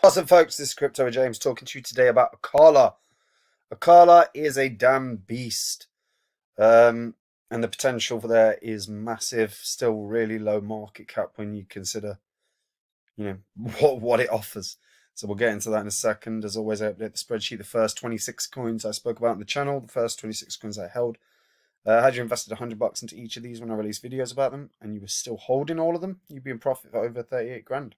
What's up, folks? This is Crypto James talking to you today about Acala. Acala is a damn beast, and the potential for there is massive. Still, really low market cap when you consider, what it offers. So we'll get into that in a second. As always, I update the spreadsheet. The first 26 coins I spoke about on the channel, the first 26 coins I held. Had you invested $100 into each of these when I released videos about them, and you were still holding all of them, you'd be in profit for over 38 grand.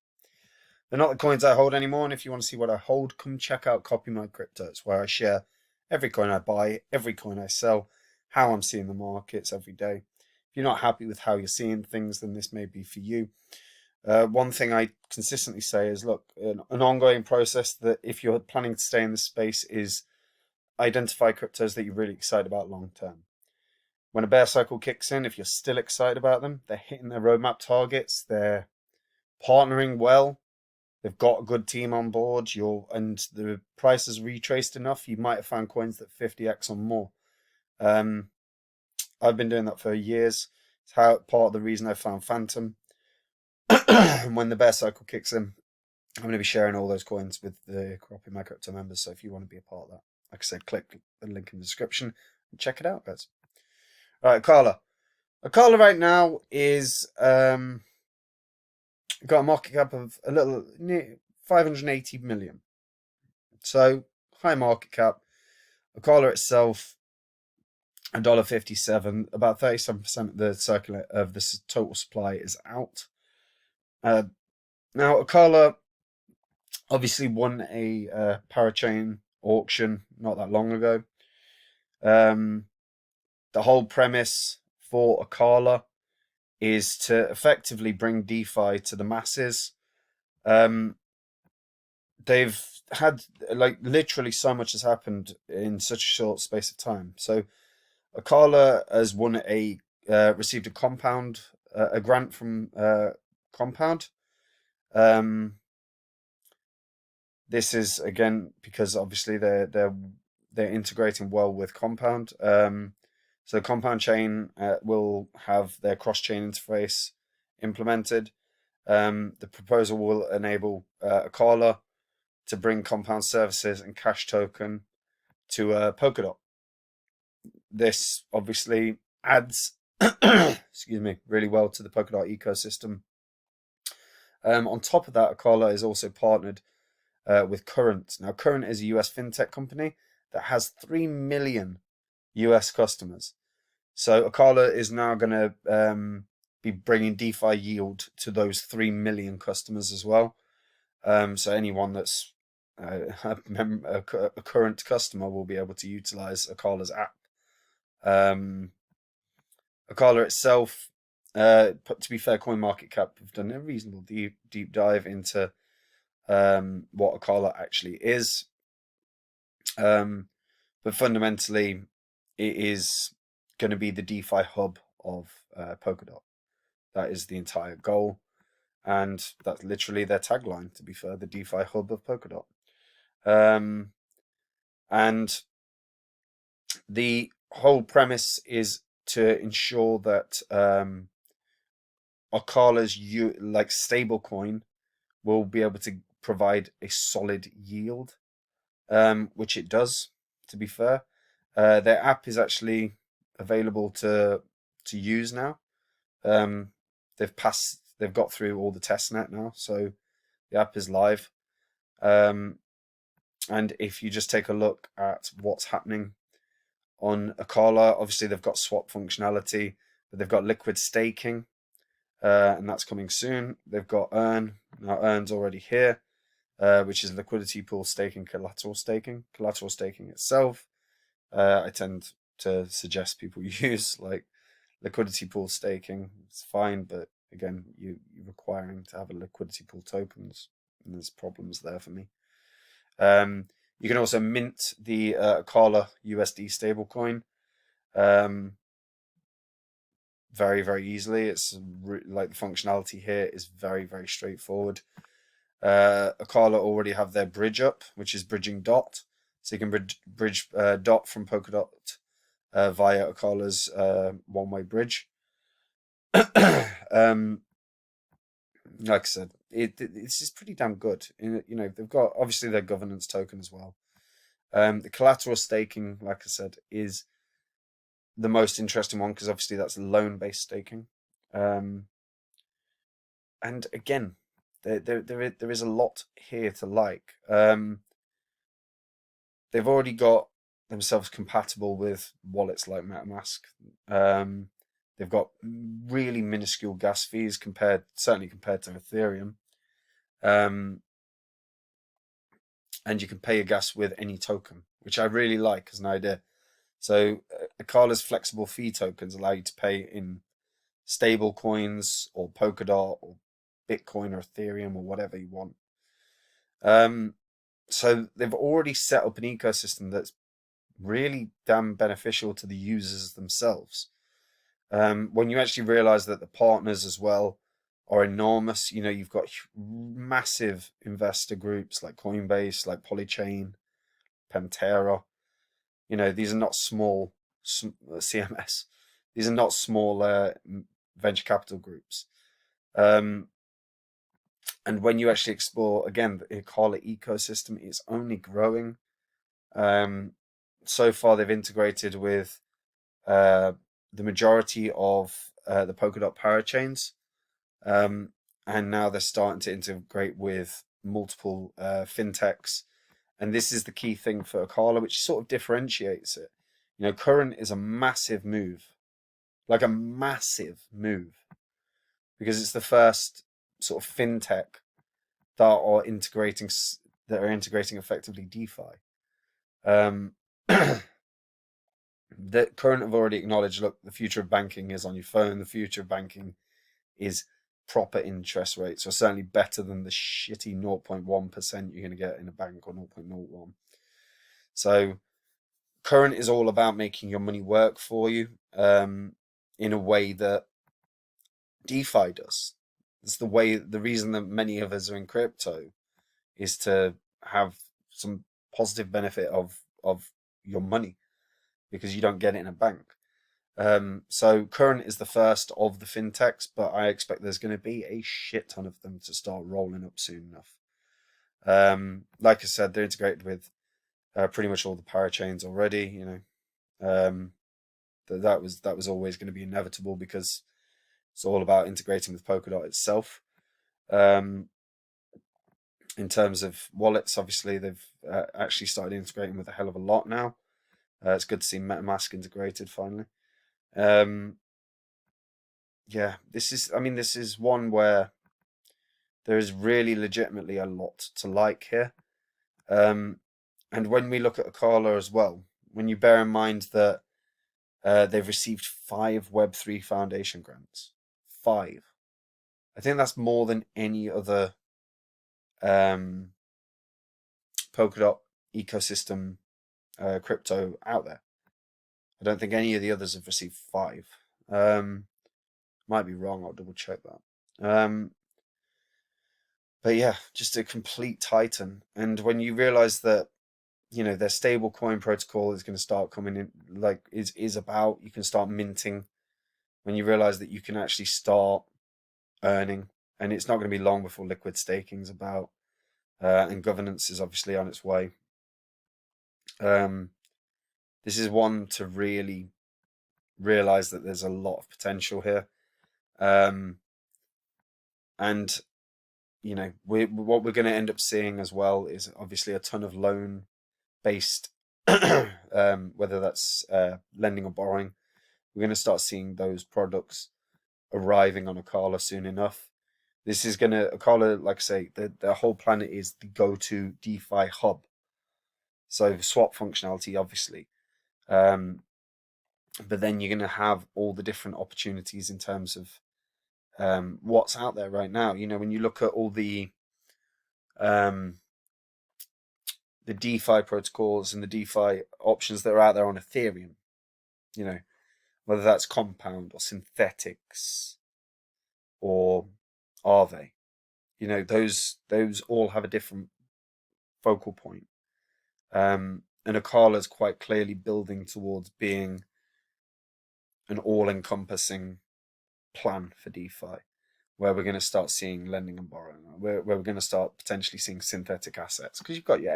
They're not the coins I hold anymore, and if you want to see what I hold, come check out Copy My Crypto. It's where I share every coin I buy, every coin I sell, how I'm seeing the markets every day. If you're not happy with how you're seeing things, then this may be for you. One thing I consistently say is, look, an ongoing process that if you're planning to stay in this space is identify cryptos that you're really excited about long term. When a bear cycle kicks in, if you're still excited about them, they're hitting their roadmap targets, they're partnering well, they've got a good team on board, and the price is retraced enough, you might have found coins that 50x or more. I've been doing that for years. It's part of the reason I found Phantom. When the bear cycle kicks in, I'm going to be sharing all those coins with the Copy My Crypto members. So if you want to be a part of that, like I said, click the link in the description and check it out, guys. All right, Acala. Acala right now is got a market cap of a little near 580 million. So high market cap. Acala itself, $1.57. About 37% of the total supply is out. Now Acala obviously won a parachain auction not that long ago. The whole premise for Acala is to effectively bring DeFi to the masses. They've had literally so much has happened in such a short space of time. So Acala has received a grant from Compound. This is again because obviously they're integrating well with Compound. So Compound Chain will have their cross-chain interface implemented. The proposal will enable Acala to bring Compound services and cash token to Polkadot. This obviously adds, excuse me, really well to the Polkadot ecosystem. On top of that, Acala is also partnered with Current. Now, Current is a US fintech company that has 3 million US customers. So Acala is now going to be bringing DeFi yield to those 3 million customers as well. So anyone that's a current customer will be able to utilize Acala's app. Acala itself, to be fair, CoinMarketCap have done a reasonable deep dive into what Acala actually is. But fundamentally, it is going to be the DeFi hub of Polkadot. That is the entire goal. And that's literally their tagline, to be fair, the DeFi hub of Polkadot. And the whole premise is to ensure that Acala's stablecoin will be able to provide a solid yield, which it does, to be fair. Their app is actually available to use now. They've got through all the testnet now, so the app is live. And if you just take a look at what's happening on Acala, obviously they've got swap functionality, but they've got liquid staking, and that's coming soon. They've got Earn. Now Earn's already here, which is liquidity pool staking, collateral staking. Collateral staking itself, I tend to suggest people use like liquidity pool staking. It's fine, but again, you're requiring to have a liquidity pool tokens, and there's problems there for me. You can also mint the Acala USD stablecoin very, very easily. It's like the functionality here is very, very straightforward. Acala already have their bridge up, which is bridging DOT. So you can bridge DOT from Polkadot via Acala's one-way bridge. Like I said, This is pretty damn good. They've got obviously their governance token as well. The collateral staking, like I said, is the most interesting one because obviously that's loan-based staking. And again, there is a lot here to like. They've already got themselves compatible with wallets like MetaMask. They've got really minuscule gas fees certainly compared to Ethereum. And you can pay your gas with any token, which I really like as an idea. So Acala's flexible fee tokens allow you to pay in stable coins or Polkadot or Bitcoin or Ethereum or whatever you want. So they've already set up an ecosystem that's really damn beneficial to the users themselves. When you actually realize that the partners as well are enormous, you've got massive investor groups like Coinbase, like Parachain, Pantera. These are not small CMS. These are not small venture capital groups. And when you actually explore, again, the Acala ecosystem is only growing. So far, they've integrated with the majority of the Polkadot parachains. And now they're starting to integrate with multiple fintechs. And this is the key thing for Acala, which sort of differentiates it. Current is a massive move, like a massive move, because it's the first sort of fintech that are integrating effectively DeFi. That Current have already acknowledged, look, the future of banking is on your phone. The future of banking is proper interest rates, or certainly better than the shitty 0.1% you're going to get in a bank, or 0.01. So Current is all about making your money work for you in a way that DeFi does. It's the reason that many of us are in crypto is to have some positive benefit of your money, because you don't get it in a bank. So Current is the first of the fintechs, but I expect there's going to be a shit ton of them to start rolling up soon enough. Like I said, they're integrated with pretty much all the parachains already. That was always going to be inevitable, because it's all about integrating with Polkadot itself. In terms of wallets, obviously they've actually started integrating with a hell of a lot now. It's good to see MetaMask integrated finally. Yeah, this is one where there is really legitimately a lot to like here. And when we look at Acala as well, when you bear in mind that they've received 5 Web3 Foundation grants. 5. I think that's more than any other Polkadot ecosystem crypto out there. I don't think any of the others have received 5. Might be wrong, I'll double check that. But yeah, just a complete titan. And when you realize that, their stable coin protocol is going to start coming in, like is about, you can start minting. When you realize that you can actually start earning, and it's not going to be long before liquid staking is about, and governance is obviously on its way. This is one to really realize that there's a lot of potential here. And what we're going to end up seeing as well is obviously a ton of loan based, whether that's lending or borrowing. We're going to start seeing those products arriving on Acala soon enough. This is going to, Acala, like I say, the whole planet is the go-to DeFi hub. So swap functionality, obviously. But then you're going to have all the different opportunities in terms of what's out there right now. When you look at all the DeFi protocols and the DeFi options that are out there on Ethereum, whether that's Compound or Synthetics or Aave, those all have a different focal point. And Acala is quite clearly building towards being an all-encompassing plan for DeFi, where we're going to start seeing lending and borrowing, where we're going to start potentially seeing synthetic assets, because you've got your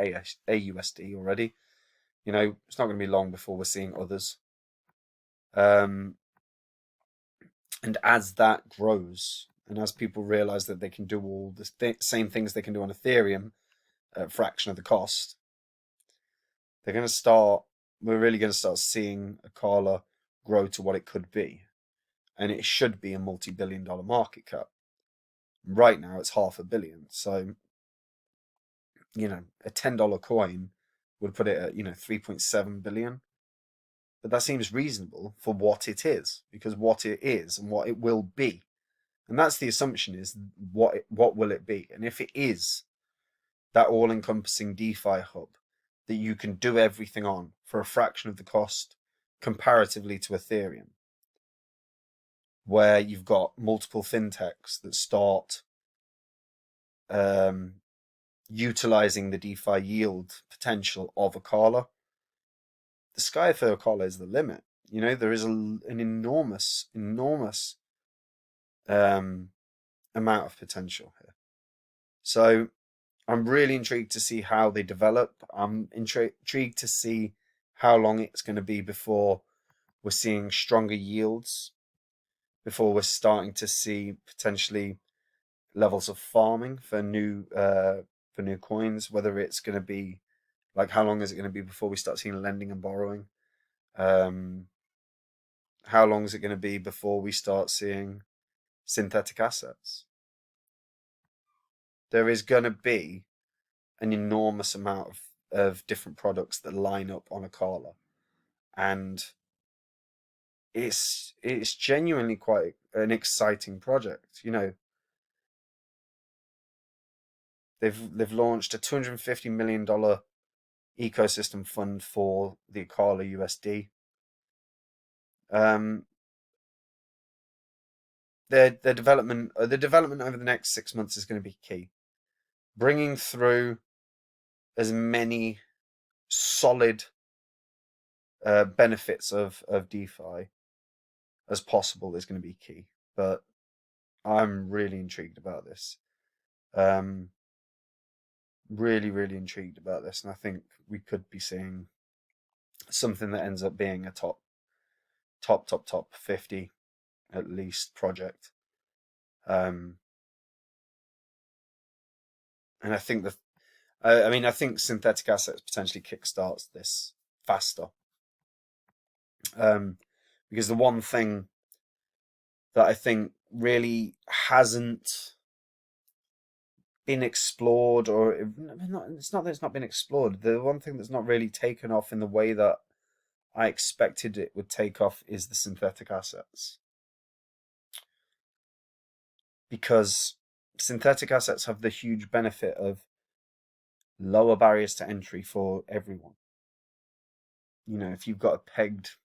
AUSD already. You know, it's not going to be long before we're seeing others. And as that grows, and as people realize that they can do all the same things they can do on Ethereum at a fraction of the cost, we're really going to start seeing Acala grow to what it could be. And it should be a multi-billion-dollar market cap. Right now, it's $500 million. So, you know, a $10 coin would put it at, 3.7 billion. But that seems reasonable for what it is, because what it is and what it will be. And that's the assumption, is what will it be? And if it is that all-encompassing DeFi hub that you can do everything on for a fraction of the cost comparatively to Ethereum, where you've got multiple fintechs that start utilizing the DeFi yield potential of Acala, the sky for Acala is the limit. You know, there is an enormous amount of potential here. So I'm really intrigued to see how they develop. I'm intrigued to see how long it's going to be before we're seeing stronger yields, before we're starting to see potentially levels of farming for new coins. Whether it's going to be like, how long is it going to be before we start seeing lending and borrowing? How long is it going to be before we start seeing synthetic assets? There is going to be an enormous amount of different products that line up on Acala, and it's genuinely quite an exciting project. You know, they've launched a $250 million ecosystem fund for the Acala USD. The development over the next 6 months is going to be key. Bringing through as many solid benefits of DeFi as possible is going to be key. But I'm really intrigued about this. Really intrigued about this, and I think we could be seeing something that ends up being a top 50 at least project. And I think I think synthetic assets potentially kickstarts this faster. Because the one thing that I think really hasn't been explored, or it's not that it's not been explored, the one thing that's not really taken off in the way that I expected it would take off is the synthetic assets. Because synthetic assets have the huge benefit of lower barriers to entry for everyone. You know, if you've got a pegged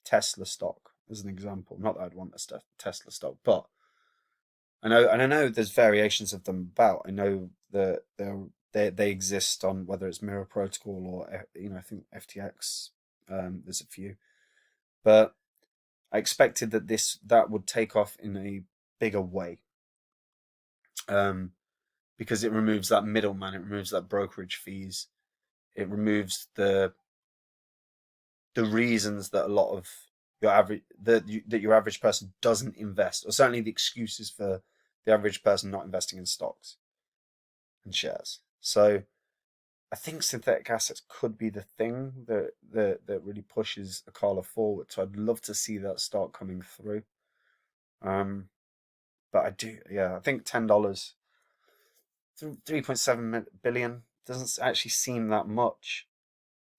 Tesla stock, as an example, not that I'd want a Tesla stock, but I know there's variations of them about. I know that they exist on, whether it's Mirror Protocol or, I think FTX. There's a few, but I expected that would take off in a bigger way, because it removes that middleman, it removes that brokerage fees, it removes the reasons that a lot of your average person doesn't invest, or certainly the excuses for the average person not investing in stocks and shares. So I think synthetic assets could be the thing that really pushes Acala forward. So I'd love to see that start coming through. But I think $10, 3.7 billion doesn't actually seem that much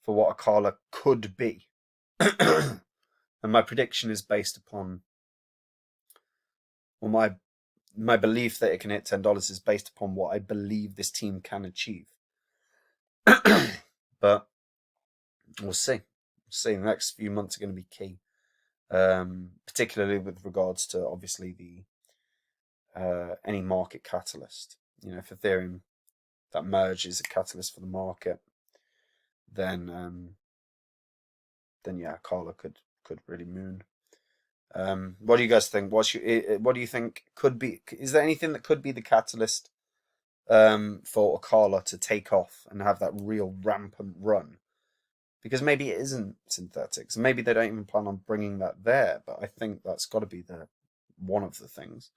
for what Acala could be. And my prediction is based upon, well, my belief that it can hit $10 is based upon what I believe this team can achieve. But we'll see. The next few months are going to be key, particularly with regards to, obviously, the any market catalyst. You know, if Ethereum, that merge is a catalyst for the market, then yeah, Acala could really moon. What do you guys think? What do you think could be? Is there anything that could be the catalyst for Acala to take off and have that real rampant run? Because maybe it isn't synthetics. Maybe they don't even plan on bringing that there. But I think that's got to be one of the things.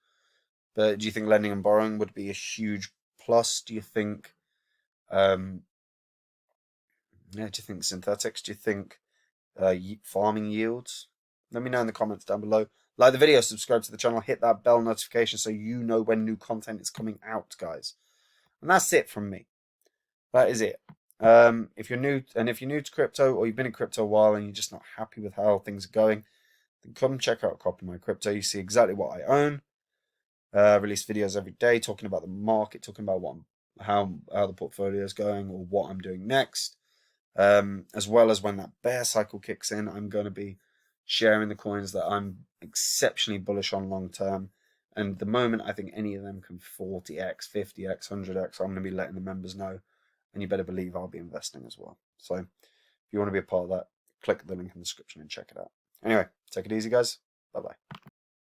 But do you think lending and borrowing would be a huge plus? Do you think? Yeah. Do you think synthetics? Do you think farming yields? Let me know in the comments down below. Like the video, subscribe to the channel, hit that bell notification so you know when new content is coming out, guys. And that's it from me. That is it. If you're new to crypto, or you've been in crypto a while and you're just not happy with how things are going, then come check out Copy My Crypto. You see exactly what I own. Release videos every day talking about the market, talking about how the portfolio is going or what I'm doing next. As well as when that bear cycle kicks in, I'm going to be sharing the coins that I'm exceptionally bullish on long term. And the moment I think any of them can 40x, 50x, 100x, I'm going to be letting the members know. And you better believe I'll be investing as well. So if you want to be a part of that, click the link in the description and check it out. Anyway, take it easy, guys. Bye-bye.